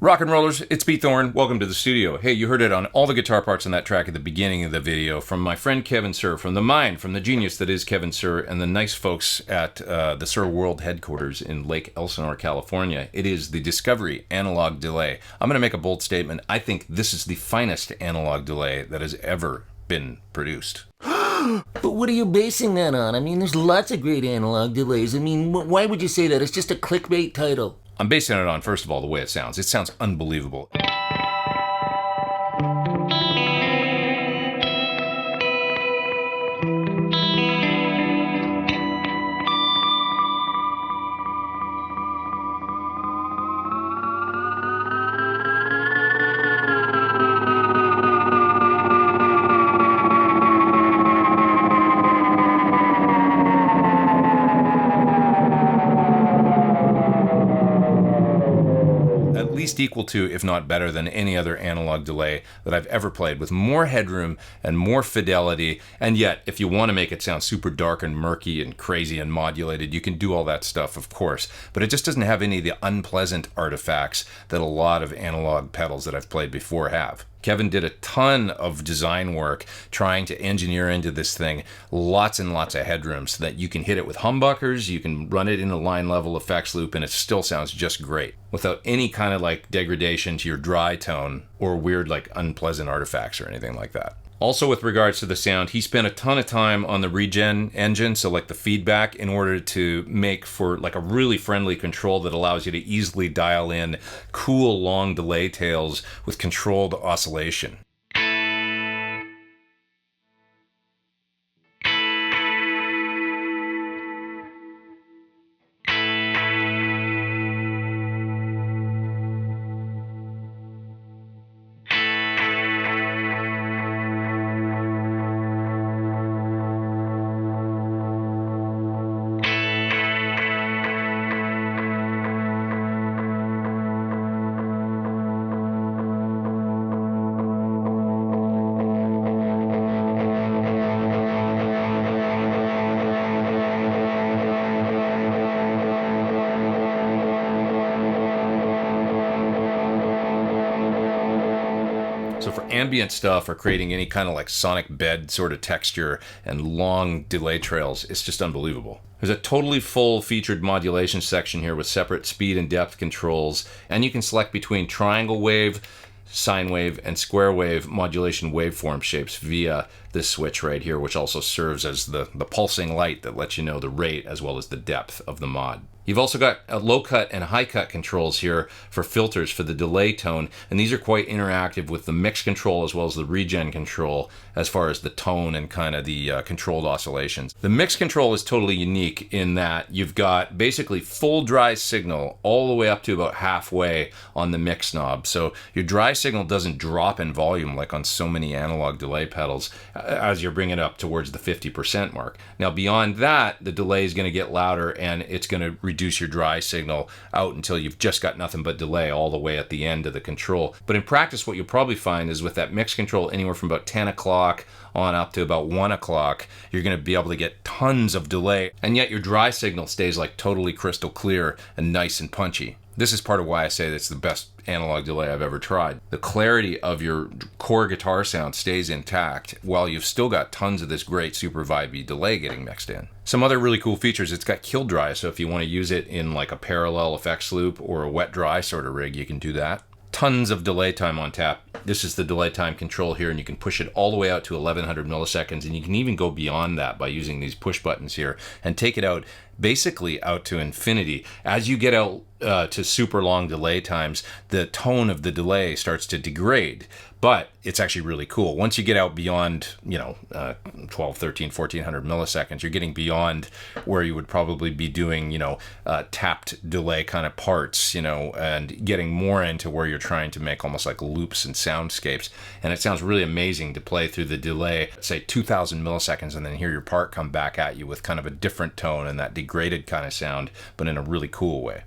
Rock and rollers, it's Pete Thorn. Welcome to the studio. Hey, you heard it on all the guitar parts on that track at the beginning of the video from my friend Kevin Suhr, from the mind, from the genius that is Kevin Suhr, and the nice folks at the Suhr World headquarters in Lake Elsinore, California. It is the Discovery Analog Delay. I'm going to make a bold statement. I think this is the finest analog delay that has ever been produced. But what are you basing that on? I mean, there's lots of great analog delays. I mean, why would you say that? It's just a clickbait title. I'm basing it on, first of all, the way it sounds. It sounds unbelievable. At least equal to, if not better than, any other analog delay that I've ever played, with more headroom and more fidelity. And yet, if you want to make it sound super dark and murky and crazy and modulated, you can do all that stuff, of course. But it just doesn't have any of the unpleasant artifacts that a lot of analog pedals that I've played before have. Kevin did a ton of design work trying to engineer into this thing lots and lots of headroom so that you can hit it with humbuckers, you can run it in a line level effects loop, and it still sounds just great without any kind of like degradation to your dry tone or weird like unpleasant artifacts or anything like that. Also, with regards to the sound, he spent a ton of time on the Regen engine, so like the feedback, in order to make for like a really friendly control that allows you to easily dial in cool long delay tails with controlled oscillation. So for ambient stuff or creating any kind of like sonic bed sort of texture and long delay trails, it's just unbelievable. There's a totally full featured modulation section here with separate speed and depth controls, and you can select between triangle wave, sine wave, and square wave modulation waveform shapes via this switch right here, which also serves as the pulsing light that lets you know the rate as well as the depth of the mod. You've also got low cut and high cut controls here for filters for the delay tone, and these are quite interactive with the mix control as well as the regen control as far as the tone and kind of the controlled oscillations. The mix control is totally unique in that you've got basically full dry signal all the way up to about halfway on the mix knob. So your dry signal doesn't drop in volume like on so many analog delay pedals as you're bringing it up towards the 50% mark. Now beyond that, the delay is going to get louder and it's going to reduce your dry signal out until you've just got nothing but delay all the way at the end of the control. But in practice, what you'll probably find is with that mix control anywhere from about 10 o'clock on up to about 1 o'clock, you're going to be able to get tons of delay, and yet your dry signal stays like totally crystal clear and nice and punchy. This is part of why I say that it's the best analog delay I've ever tried. The clarity of your core guitar sound stays intact while you've still got tons of this great super vibey delay getting mixed in. Some other really cool features, it's got kill dry, so if you want to use it in like a parallel effects loop or a wet dry sort of rig, you can do that. Tons of delay time on tap. This is the delay time control here, and you can push it all the way out to 1100 milliseconds, and you can even go beyond that by using these push buttons here and take it out basically out to infinity. As you get out to super long delay times, the tone of the delay starts to degrade, but it's actually really cool. Once you get out beyond, 12, 13, 1400 milliseconds, you're getting beyond where you would probably be doing, tapped delay kind of parts, and getting more into where you're trying to make almost like loops and soundscapes. And it sounds really amazing to play through the delay, say 2000 milliseconds, and then hear your part come back at you with kind of a different tone and that degraded kind of sound, but in a really cool way.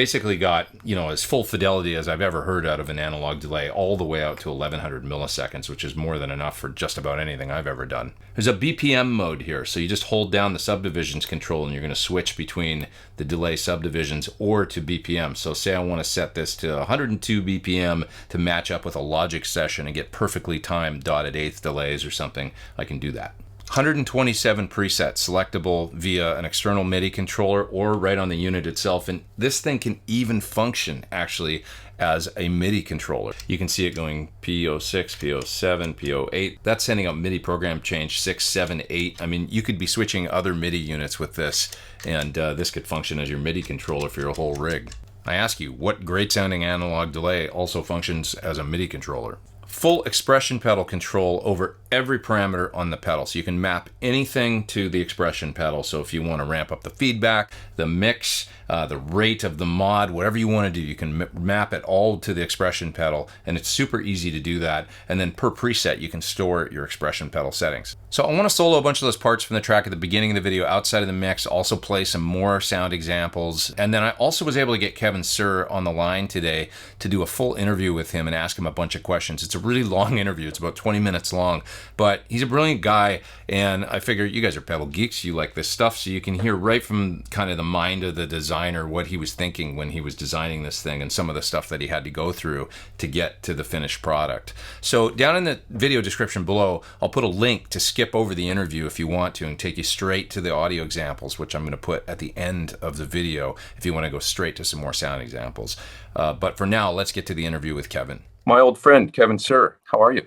basically got, as full fidelity as I've ever heard out of an analog delay, all the way out to 1100 milliseconds, which is more than enough for just about anything I've ever done. There's a BPM mode here, so you just hold down the subdivisions control and you're going to switch between the delay subdivisions or to BPM. So say I want to set this to 102 BPM to match up with a logic session and get perfectly timed dotted eighth delays or something, I can do that. 127 presets selectable via an external Midi controller or right on the unit itself. And this thing can even function actually as a Midi controller. You can see it going P06, P07, P08. That's sending out Midi program change 6, 7, 8. I mean, you could be switching other Midi units with this, and this could function as your Midi controller for your whole rig. I ask you, what great sounding analog delay also functions as a Midi controller? Full expression pedal control over every parameter on the pedal. So you can map anything to the expression pedal. So if you want to ramp up the feedback, the mix, the rate of the mod, whatever you want to do, you can map it all to the expression pedal, and it's super easy to do that. And then per preset, you can store your expression pedal settings. So I want to solo a bunch of those parts from the track at the beginning of the video outside of the mix, also play some more sound examples. And then I also was able to get Kevin Suhr on the line today to do a full interview with him and ask him a bunch of questions. It's a really long interview. It's about 20 minutes long, but he's a brilliant guy, and I figure you guys are pedal geeks, you like this stuff, so you can hear right from kind of the mind of the designer what he was thinking when he was designing this thing and some of the stuff that he had to go through to get to the finished product. So down in the video description below, I'll put a link to skip over the interview if you want to and take you straight to the audio examples, which I'm going to put at the end of the video if you want to go straight to some more sound examples. But for now, let's get to the interview with Kevin. My old friend, Kevin Suhr, how are you?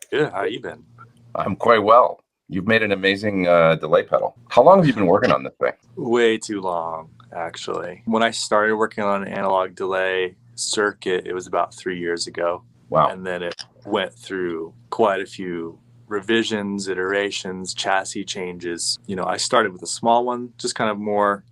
Good. How you been? I'm quite well. You've made an amazing delay pedal. How long have you been working on this thing? Way too long, actually. When I started working on an analog delay circuit, it was about 3 years ago. Wow. And then it went through quite a few revisions, iterations, chassis changes. I started with a small one, just kind of more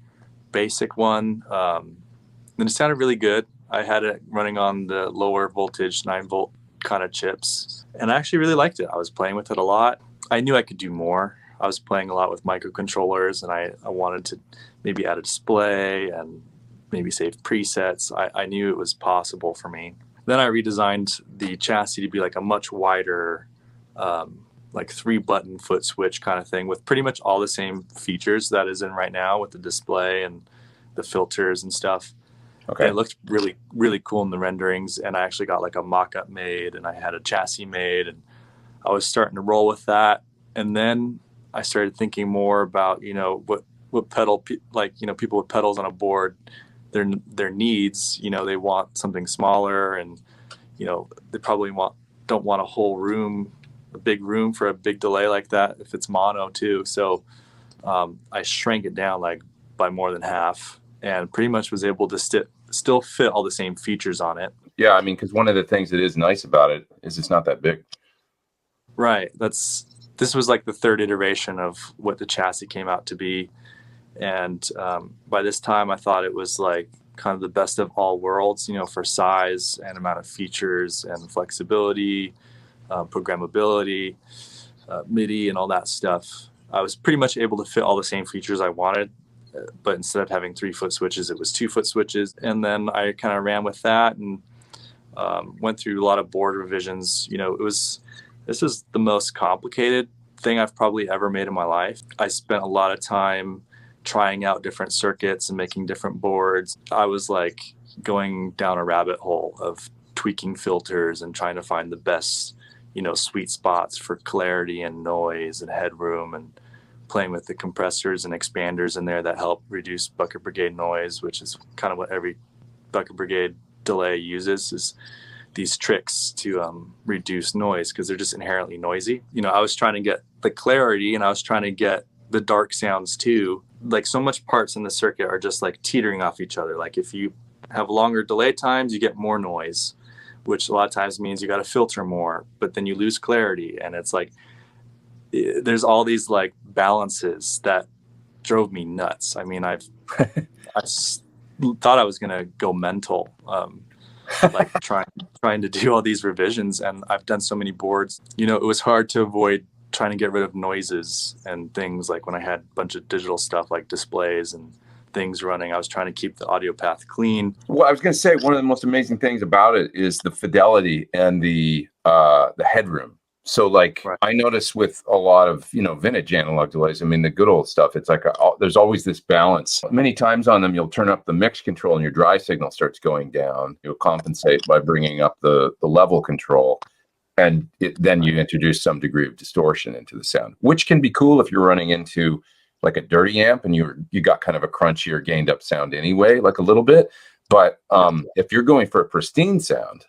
basic one. Then it sounded really good. I had it running on the lower voltage 9-volt kind of chips, and I actually really liked it. I was playing with it a lot. I knew I could do more. I was playing a lot with microcontrollers, and I wanted to maybe add a display and maybe save presets. I knew it was possible for me. Then I redesigned the chassis to be like a much wider, like 3-button foot switch kind of thing with pretty much all the same features that is in right now with the display and the filters and stuff. Okay. And it looked really, really cool in the renderings, and I actually got like a mock-up made, and I had a chassis made, and I was starting to roll with that. And then I started thinking more about, what pedal, people with pedals on a board, their needs, they want something smaller, and, they probably don't want a big room for a big delay like that if it's mono too. So I shrank it down like by more than half, and pretty much was able to still fit all the same features on it. Yeah, I mean, because one of the things that is nice about it is it's not that big. Right. This was like the third iteration of what the chassis came out to be. And by this time, I thought it was like kind of the best of all worlds, for size and amount of features and flexibility, programmability, MIDI and all that stuff. I was pretty much able to fit all the same features I wanted. But instead of having 3-foot switches, it was 2-foot switches. And then I kind of ran with that and went through a lot of board revisions. This is the most complicated thing I've probably ever made in my life. I spent a lot of time trying out different circuits and making different boards. I was like going down a rabbit hole of tweaking filters and trying to find the best, sweet spots for clarity and noise and headroom, and playing with the compressors and expanders in there that help reduce bucket brigade noise, which is kind of what every bucket brigade delay uses, is these tricks to reduce noise because they're just inherently noisy. I was trying to get the clarity, and I was trying to get the dark sounds too. Like, so much parts in the circuit are just like teetering off each other. Like, if you have longer delay times, you get more noise, which a lot of times means you got to filter more, but then you lose clarity. And it's like, there's all these like balances that drove me nuts. I mean, I thought I was going to go mental, like trying to do all these revisions. And I've done so many boards, it was hard to avoid trying to get rid of noises and things, like when I had a bunch of digital stuff like displays and things running. I was trying to keep the audio path clean. Well, I was going to say one of the most amazing things about it is the fidelity and the headroom. So like Right. I notice with a lot of, vintage analog delays, I mean, the good old stuff, it's like there's always this balance. Many times on them, you'll turn up the mix control and your dry signal starts going down. You'll compensate by bringing up the level control. And then you introduce some degree of distortion into the sound, which can be cool if you're running into like a dirty amp and you got kind of a crunchier gained up sound anyway, like a little bit. But if you're going for a pristine sound,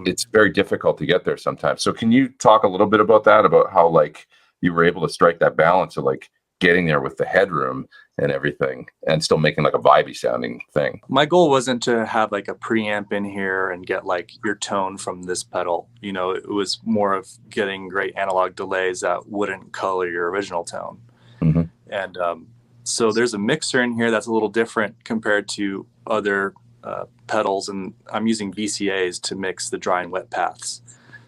it's very difficult to get there sometimes. So can you talk a little bit about that, about how like you were able to strike that balance of like getting there with the headroom and everything and still making like a vibey sounding thing? My goal wasn't to have like a preamp in here and get like your tone from this pedal. It was more of getting great analog delays that wouldn't color your original tone. And so there's a mixer in here that's a little different compared to other pedals, and I'm using VCAs to mix the dry and wet paths.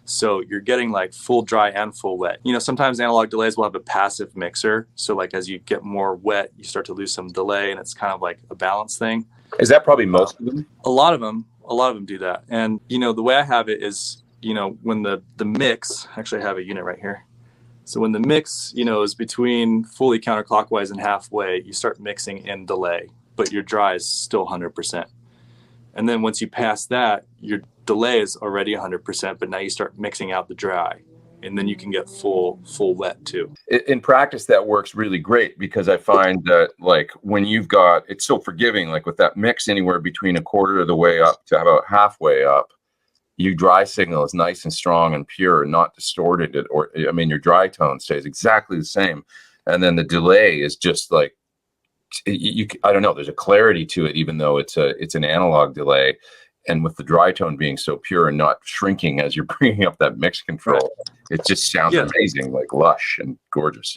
So you're getting like full dry and full wet. Sometimes analog delays will have a passive mixer. So like as you get more wet, you start to lose some delay, and it's kind of like a balance thing. Is that probably most of them? A lot of them do that. And, the way I have it is, when the mix, actually I have a unit right here. So when the mix, is between fully counterclockwise and halfway, you start mixing in delay, but your dry is still 100%. And then once you pass that, your delay is already 100%, but now you start mixing out the dry, and then you can get full wet too. In practice, that works really great because I find that like when you've got, it's so forgiving, like with that mix anywhere between a quarter of the way up to about halfway up, your dry signal is nice and strong and pure and not distorted. Your dry tone stays exactly the same. And then the delay is just like, I don't know, there's a clarity to it, even though it's an analog delay. And with the dry tone being so pure and not shrinking as you're bringing up that mix control, it just sounds amazing, like lush and gorgeous,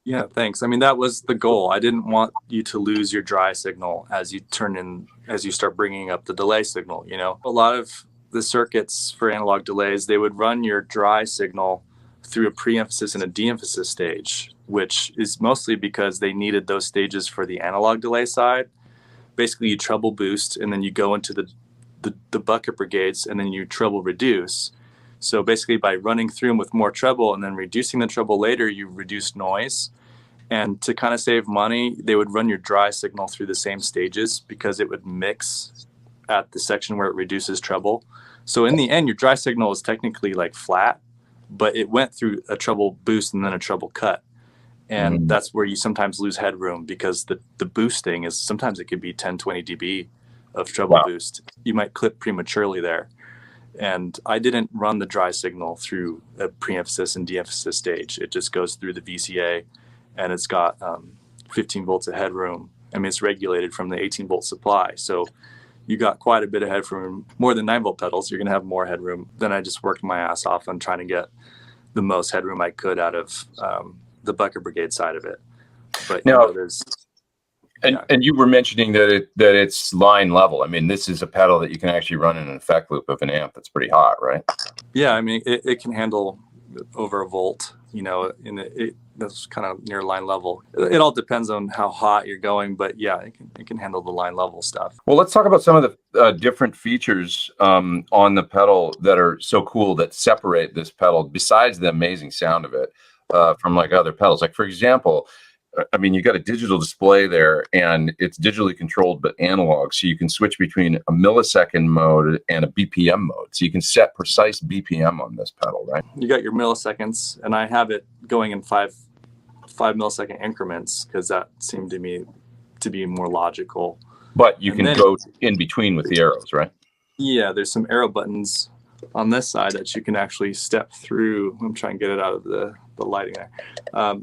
Yeah, thanks. That was the goal. I didn't want you to lose your dry signal as you start bringing up the delay signal. A lot of the circuits for analog delays, they would run your dry signal through a pre-emphasis and a de-emphasis stage, which is mostly because they needed those stages for the analog delay side. Basically, you treble boost, and then you go into the bucket brigades, and then you treble reduce. So basically, by running through them with more treble and then reducing the treble later, you reduce noise. And to kind of save money, they would run your dry signal through the same stages because it would mix at the section where it reduces treble. So in the end, your dry signal is technically like flat, but it went through a treble boost and then a treble cut. And that's where you sometimes lose headroom because the boosting is, sometimes it could be 10, 20 dB of treble boost. You might clip prematurely there. And I didn't run the dry signal through a pre-emphasis and de-emphasis stage. It just goes through the VCA, and it's got 15 volts of headroom. It's regulated from the 18 volt supply. So you got quite a bit of headroom. More than 9 volt pedals, you're going to have more headroom. Then I just worked my ass off on trying to get the most headroom I could out of the bucket brigade side of it. But now, there's... And you were mentioning that it's line level. this is a pedal that you can actually run in an effect loop of an amp that's pretty hot, right? Yeah, it can handle over a volt, that's kind of near line level. It all depends on how hot you're going, but yeah, it can handle the line level stuff. Well, let's talk about some of the different features on the pedal that are so cool that separate this pedal, besides the amazing sound of it, from like other pedals. Like for example, you got a digital display there, and it's digitally controlled but analog, so you can switch between a millisecond mode and a BPM mode. So you can set precise BPM on this pedal, right? You got your milliseconds, and I have it going in five millisecond increments because that seemed to me to be more logical. But you can go in between with the arrows, right? Yeah, there's some arrow buttons on this side that you can actually step through. I'm trying to get it out of the lighting there.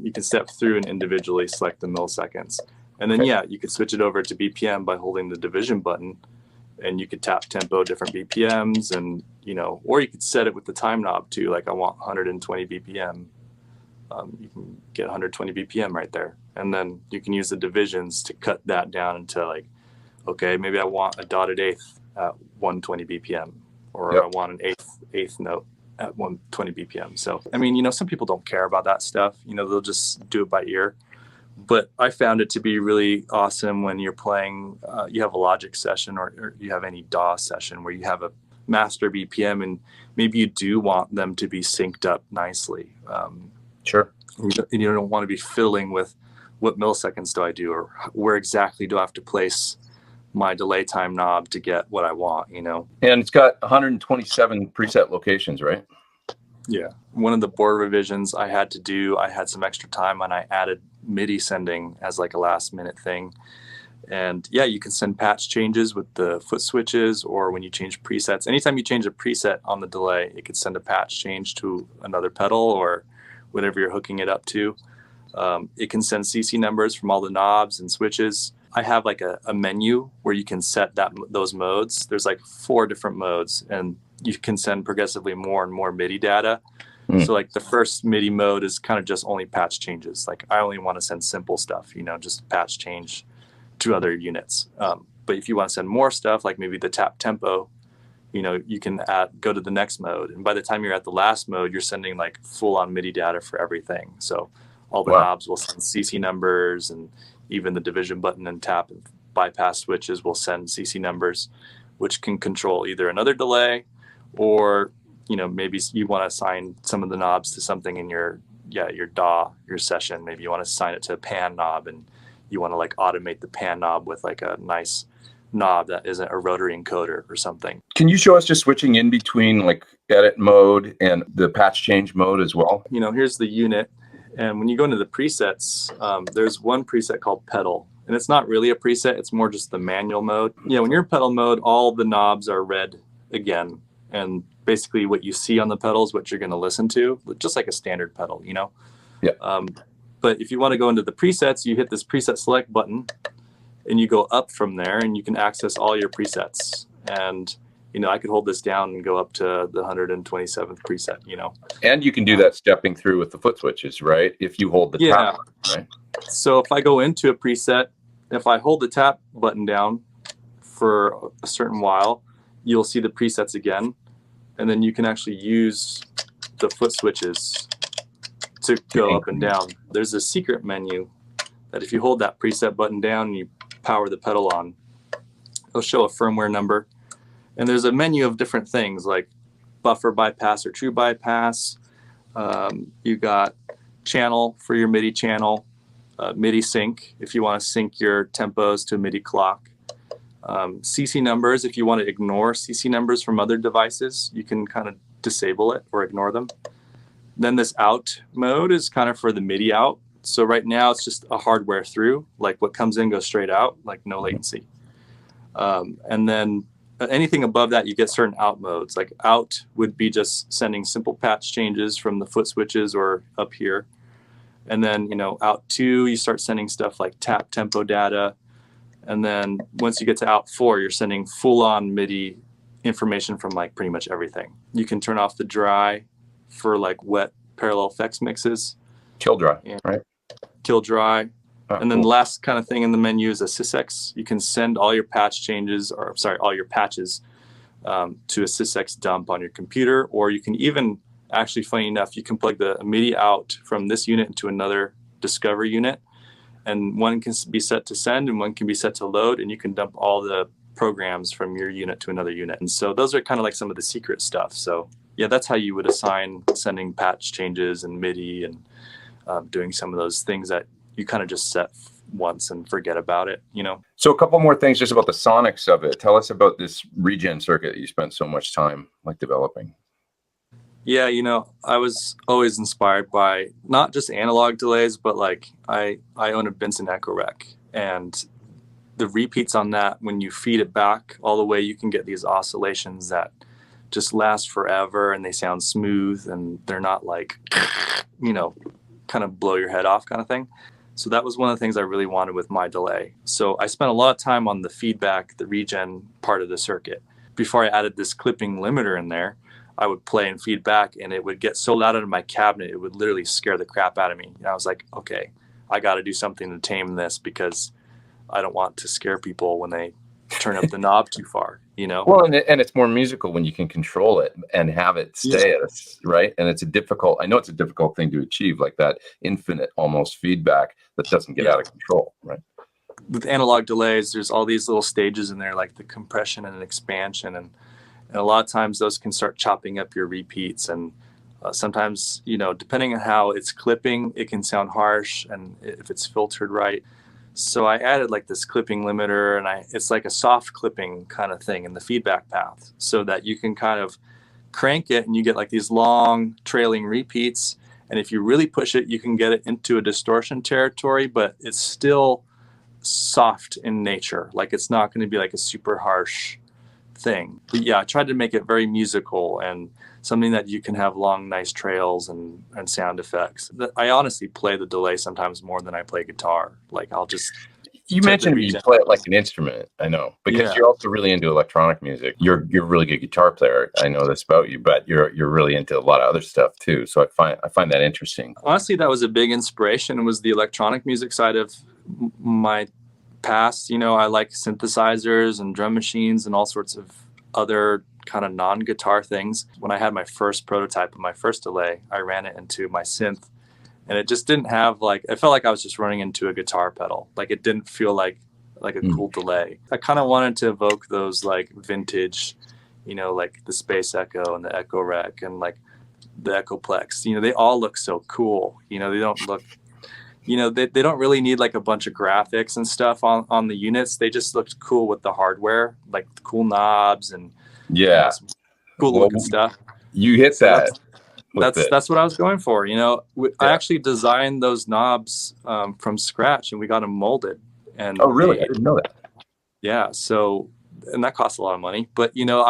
You can step through and individually select the milliseconds. And then, you could switch it over to BPM by holding the division button, and you could tap tempo, different BPMs, and, or you could set it with the time knob too. Like I want 120 BPM. You can get 120 BPM right there. And then you can use the divisions to cut that down into like, okay, maybe I want a dotted eighth at 120 BPM, or I want an eighth note at 120 BPM. So, some people don't care about that stuff. They'll just do it by ear. But I found it to be really awesome when you're playing, you have a Logic session or you have any DAW session where you have a master BPM and maybe you do want them to be synced up nicely. Sure. And you don't want to be fiddling with what milliseconds do I do or where exactly do I have to place my delay time knob to get what I want, you know? And it's got 127 preset locations, right? Yeah. One of the board revisions I had some extra time and I added Midi sending as like a last minute thing. And yeah, you can send patch changes with the foot switches or when you change presets. Anytime you change a preset on the delay, it could send a patch change to another pedal or whatever you're hooking it up to. It can send CC numbers from all the knobs and switches. I have like a menu where you can set those modes. There's like 4 different modes and you can send progressively more and more MIDI data. So like the first MIDI mode is kind of just only patch changes. Like I only want to send simple stuff, you know, just patch change to other units. But if you want to send more stuff, like maybe the tap tempo, you know, you can go to the next mode. And by the time you're at the last mode, you're sending like full on MIDI data for everything. So all the knobs will send CC numbers and even the division button and tap and bypass switches will send CC numbers, which can control either another delay or, you know, maybe you want to assign some of the knobs to something in your DAW, your session. Maybe you want to assign it to a pan knob and you want to like automate the pan knob with like a nice knob that isn't a rotary encoder or something. Can you show us just switching in between like edit mode and the patch change mode as well? You know, here's the unit. And when you go into the presets, there's one preset called pedal. And it's not really a preset. It's more just the manual mode. You know, when you're in pedal mode, all the knobs are red again. And basically what you see on the pedal is what you're going to listen to, just like a standard pedal, you know? Yeah. But if you want to go into the presets, you hit this preset select button and you go up from there and you can access all your presets. And, you know, I could hold this down and go up to the 127th preset, you know? And you can do that stepping through with the foot switches, right? If you hold the tap, right? So if I go into a preset, if I hold the tap button down for a certain while, you'll see the presets again. And then you can actually use the foot switches to go up and down. There's a secret menu that if you hold that preset button down and you power the pedal on, it'll show a firmware number. And there's a menu of different things like buffer bypass or true bypass. You got channel for your MIDI channel, MIDI sync if you want to sync your tempos to a MIDI clock. CC numbers, if you want to ignore CC numbers from other devices, you can kind of disable it or ignore them. Then this out mode is kind of for the MIDI out. So right now it's just a hardware through, like what comes in goes straight out, like no latency. And then anything above that, you get certain out modes. Like out would be just sending simple patch changes from the foot switches or up here. And then, you know, out 2, you start sending stuff like tap tempo data. And then once you get to out 4, you're sending full on MIDI information from like pretty much everything. You can turn off the dry for like wet parallel effects mixes. Kill dry, right? Kill dry. And then the last kind of thing in the menu is a sysex. You can send all your patch changes, or sorry, all your patches to a sysex dump on your computer, or you can even, actually funny enough, you can plug the MIDI out from this unit into another Discovery unit, and one can be set to send and one can be set to load, and you can dump all the programs from your unit to another unit. And so those are kind of like some of the secret stuff. So yeah, that's how you would assign sending patch changes and MIDI and doing some of those things that you kind of just set once and forget about it, you know? So a couple more things just about the sonics of it. Tell us about this Regen circuit that you spent so much time like developing. Yeah, you know, I was always inspired by not just analog delays, but like I own a Benson Echo Rec, and the repeats on that, when you feed it back all the way, you can get these oscillations that just last forever and they sound smooth and they're not like, you know, kind of blow your head off kind of thing. So that was one of the things I really wanted with my delay. So I spent a lot of time on the feedback, the regen part of the circuit. Before I added this clipping limiter in there, I would play and feedback, and it would get so loud out of my cabinet, it would literally scare the crap out of me. And I was like, okay, I got to do something to tame this because I don't want to scare people when they turn up the knob too far, you know? Well, and it's more musical when you can control it and have it stay at us, right? And it's I know it's a difficult thing to achieve, like that infinite almost feedback that doesn't get out of control, right? With analog delays, there's all these little stages in there, like the compression and expansion. And a lot of times those can start chopping up your repeats. And sometimes, you know, depending on how it's clipping, it can sound harsh and if it's filtered right. So I added like this clipping limiter, and it's like a soft clipping kind of thing in the feedback path, so that you can kind of crank it and you get like these long trailing repeats. And if you really push it, you can get it into a distortion territory, but it's still soft in nature. Like it's not going to be like a super harsh thing. But yeah, I tried to make it very musical and something that you can have long, nice trails and sound effects. I honestly play the delay sometimes more than I play guitar. Like I'll just... You mentioned you play it like an instrument. I know, because you're also really into electronic music. You're a really good guitar player. I know this about you, but you're really into a lot of other stuff too. So I find that interesting. Honestly, that was a big inspiration, was the electronic music side of my past. You know, I like synthesizers and drum machines and all sorts of other kind of non-guitar things. When I had my first prototype of my first delay, I ran it into my synth, and it just didn't have like, it felt like I was just running into a guitar pedal. Like it didn't feel like a cool delay. I kind of wanted to evoke those like vintage, you know, like the Space Echo and the Echo Rec and like the Echoplex. You know, they all look so cool. You know, they don't look, you know, they don't really need like a bunch of graphics and stuff on the units. They just looked cool with the hardware, like the cool knobs and some cool looking stuff. You hit that. That's what I was going for. You know, I actually designed those knobs from scratch, and we got them molded. And oh, really? I didn't know that. Yeah. So, and that costs a lot of money. But you know,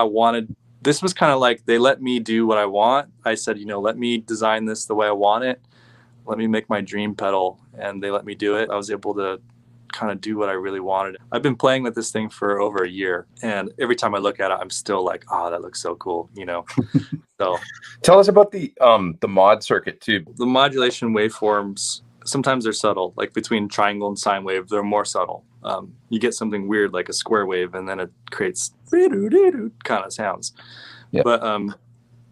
this was kind of like they let me do what I want. I said, you know, let me design this the way I want it. Let me make my dream pedal, and they let me do it. I was able to kind of do what I really wanted. I've been playing with this thing for over a year, and every time I look at it, I'm still like, oh, that looks so cool, you know. So tell us about the mod circuit too. The modulation waveforms, sometimes they're subtle, like between triangle and sine wave, they're more subtle. You get something weird like a square wave, and then it creates kind of sounds. Yep. But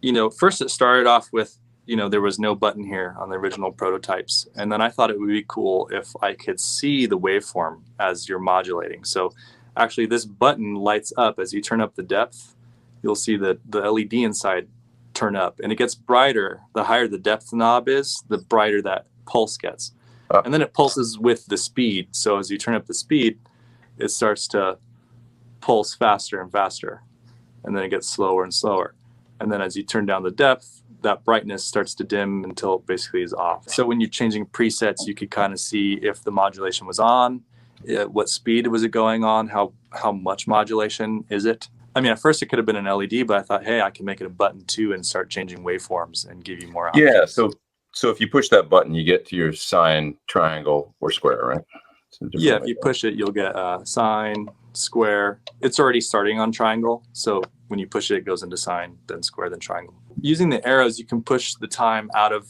you know, first it started off with, you know, there was no button here on the original prototypes. And then I thought it would be cool if I could see the waveform as you're modulating. So actually this button lights up as you turn up the depth. You'll see that the LED inside turn up, and it gets brighter. The higher the depth knob is, the brighter that pulse gets. And then it pulses with the speed. So as you turn up the speed, it starts to pulse faster and faster. And then it gets slower and slower. And then as you turn down the depth, that brightness starts to dim until it basically is off. So when you're changing presets, you could kind of see if the modulation was on, what speed was it going on, how much modulation is it. I mean, at first it could have been an LED, but I thought, hey, I can make it a button too and start changing waveforms and give you more options. Yeah, so if you push that button, you get to your sine, triangle, or square, right? Yeah, if you push it, you'll get sine, square. It's already starting on triangle, so when you push it, it goes into sine, then square, then triangle. Using the arrows, you can push the time out of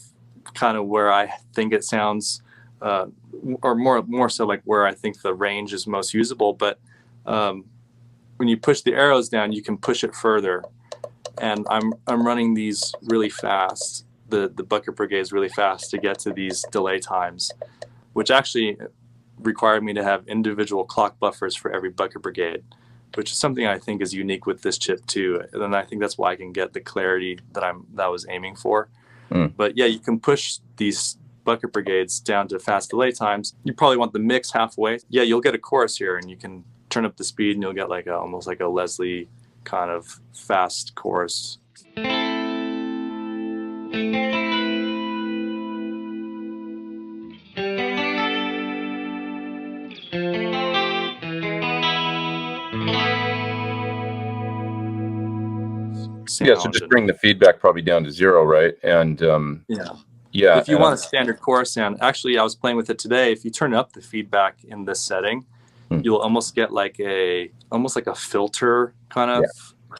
kind of where I think it sounds, or more so like where I think the range is most usable. But when you push the arrows down, you can push it further. And I'm running these really fast, the bucket brigades really fast to get to these delay times, which actually required me to have individual clock buffers for every bucket brigade, which is something I think is unique with this chip too. And I think that's why I can get the clarity that I was aiming for. But yeah, you can push these bucket brigades down to fast delay times. You probably want the mix halfway. Yeah, you'll get a chorus here, and you can turn up the speed, and you'll get like almost like a Leslie kind of fast chorus. Yeah, so just bring the feedback probably down to 0, right? And yeah. If you want a standard chorus sound, actually, I was playing with it today. If you turn up the feedback in this setting, you'll almost get like almost like a filter kind of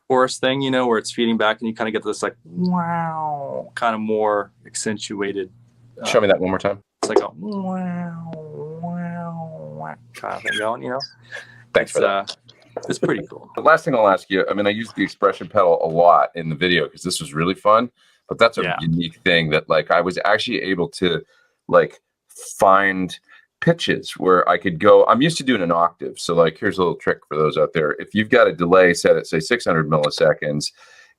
chorus thing, you know, where it's feeding back, and you kind of get this like wow, kind of more accentuated. Show me that one more time. It's like a wow, wow, wow kind of thing going, you know. Thanks for that. It's pretty cool. The last thing I'll ask you, I mean, I used the expression pedal a lot in the video because this was really fun, but that's a Yeah. unique thing that like I was actually able to like find pitches where I could go. I'm used to doing an octave. So like, here's a little trick for those out there. If you've got a delay set at say 600 milliseconds,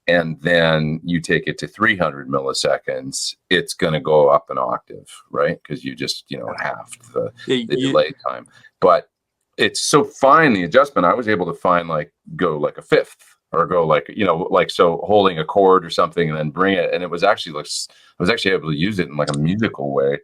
and then you take it to 300 milliseconds, it's going to go up an octave, right? Because you just, halved the delay time. But it's so fine, the adjustment, I was able to find like go like a fifth or go like, like so holding a chord or something and then bring it. And it was actually like, I was actually able to use it in like a musical way.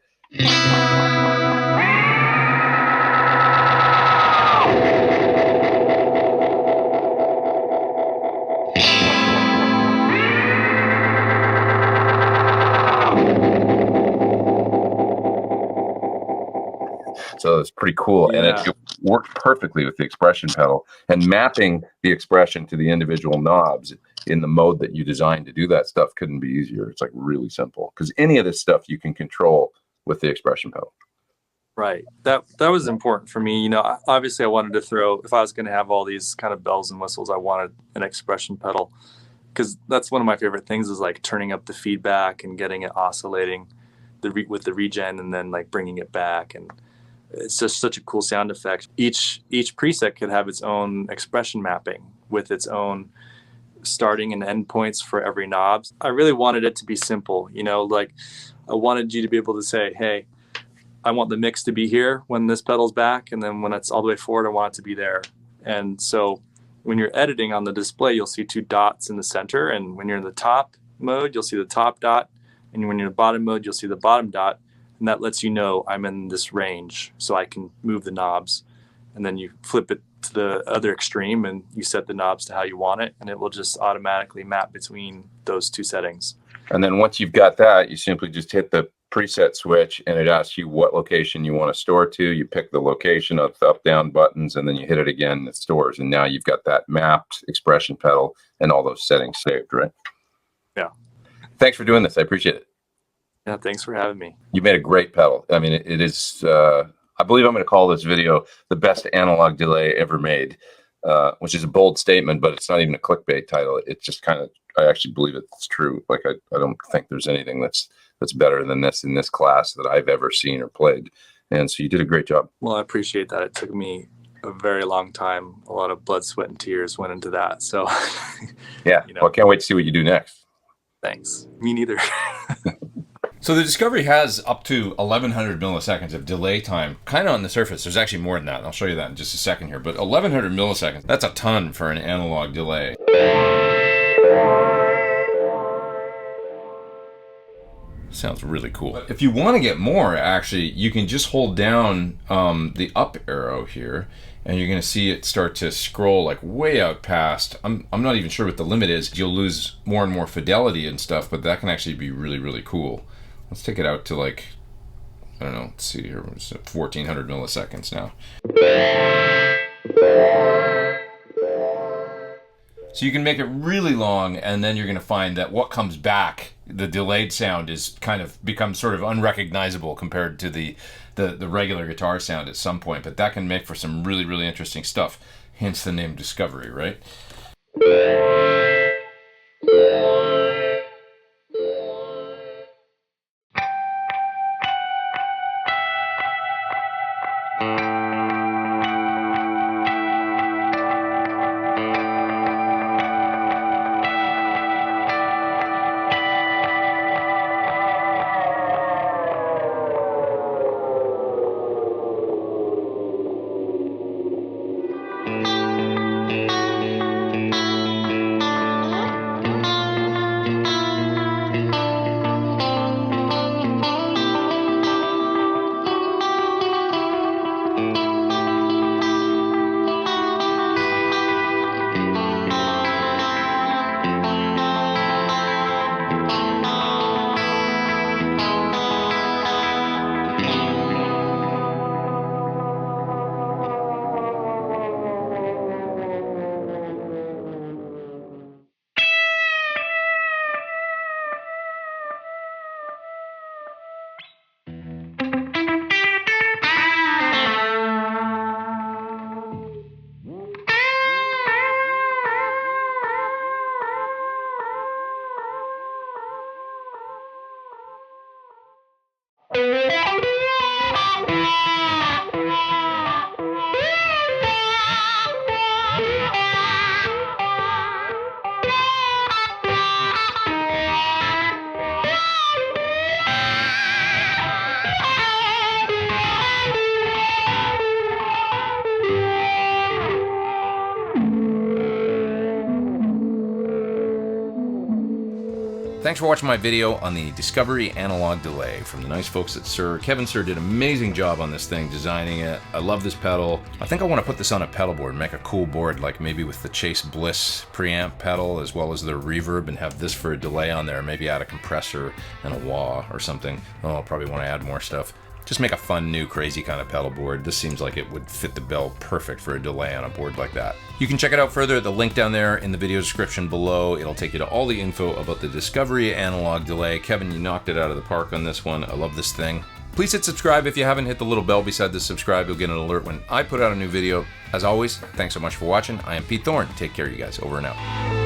So it's pretty cool. Yeah. And it worked perfectly with the expression pedal, and mapping the expression to the individual knobs in the mode that you designed to do that stuff couldn't be easier. It's like really simple because any of this stuff you can control with the expression pedal. Right. That was important for me. Obviously I wanted to throw, if I was going to have all these kind of bells and whistles, I wanted an expression pedal, because that's one of my favorite things is like turning up the feedback and getting it oscillating with the regen and then like bringing it back. And it's just such a cool sound effect. Each preset could have its own expression mapping with its own starting and end points for every knob. I really wanted it to be simple, like I wanted you to be able to say, hey, I want the mix to be here when this pedal's back, and then when it's all the way forward, I want it to be there. And so when you're editing on the display, you'll see two dots in the center, and when you're in the top mode, you'll see the top dot, and when you're in the bottom mode, you'll see the bottom dot. And that lets you know I'm in this range, so I can move the knobs. And then you flip it to the other extreme and you set the knobs to how you want it, and it will just automatically map between those two settings. And then once you've got that, you simply just hit the preset switch and it asks you what location you want to store to. You pick the location of the up down buttons, and then you hit it again and it stores. And now you've got that mapped expression pedal and all those settings saved, right? Yeah. Thanks for doing this. I appreciate it. Yeah, thanks for having me. You made a great pedal. I mean, it is, I believe I'm going to call this video the best analog delay ever made, which is a bold statement, but it's not even a clickbait title. It's just kind of, I actually believe it's true. Like, I don't think there's anything that's better than this in this class that I've ever seen or played. And so you did a great job. Well, I appreciate that. It took me a very long time. A lot of blood, sweat, and tears went into that. So, yeah, well, I can't wait to see what you do next. Thanks. Me neither. So the Discovery has up to 1100 milliseconds of delay time, kind of on the surface. There's actually more than that. I'll show you that in just a second here. But 1100 milliseconds, that's a ton for an analog delay. Sounds really cool. But if you want to get more, actually, you can just hold down the up arrow here, and you're going to see it start to scroll like way out past. I'm not even sure what the limit is. You'll lose more and more fidelity and stuff, but that can actually be really, really cool. Let's take it out to like, I don't know, let's see here, it's 1400 milliseconds now. So you can make it really long, and then you're going to find that what comes back, the delayed sound, is kind of becomes sort of unrecognizable compared to the regular guitar sound at some point. But that can make for some really, really interesting stuff. Hence the name Discovery, right? Thanks for watching my video on the Discovery Analog Delay from the nice folks at Suhr. Kevin Suhr did an amazing job on this thing, designing it. I love this pedal. I think I want to put this on a pedal board, make a cool board, like maybe with the Chase Bliss preamp pedal as well as the reverb, and have this for a delay on there. Maybe add a compressor and a wah or something. Oh, I'll probably want to add more stuff. Just make a fun, new, crazy kind of pedal board. This seems like it would fit the bill perfect for a delay on a board like that. You can check it out further at the link down there in the video description below. It'll take you to all the info about the Discovery Analog Delay. Kevin, you knocked it out of the park on this one. I love this thing. Please hit subscribe if you haven't. Hit the little bell beside the subscribe. You'll get an alert when I put out a new video. As always, thanks so much for watching. I am Pete Thorn. Take care, you guys. Over and out.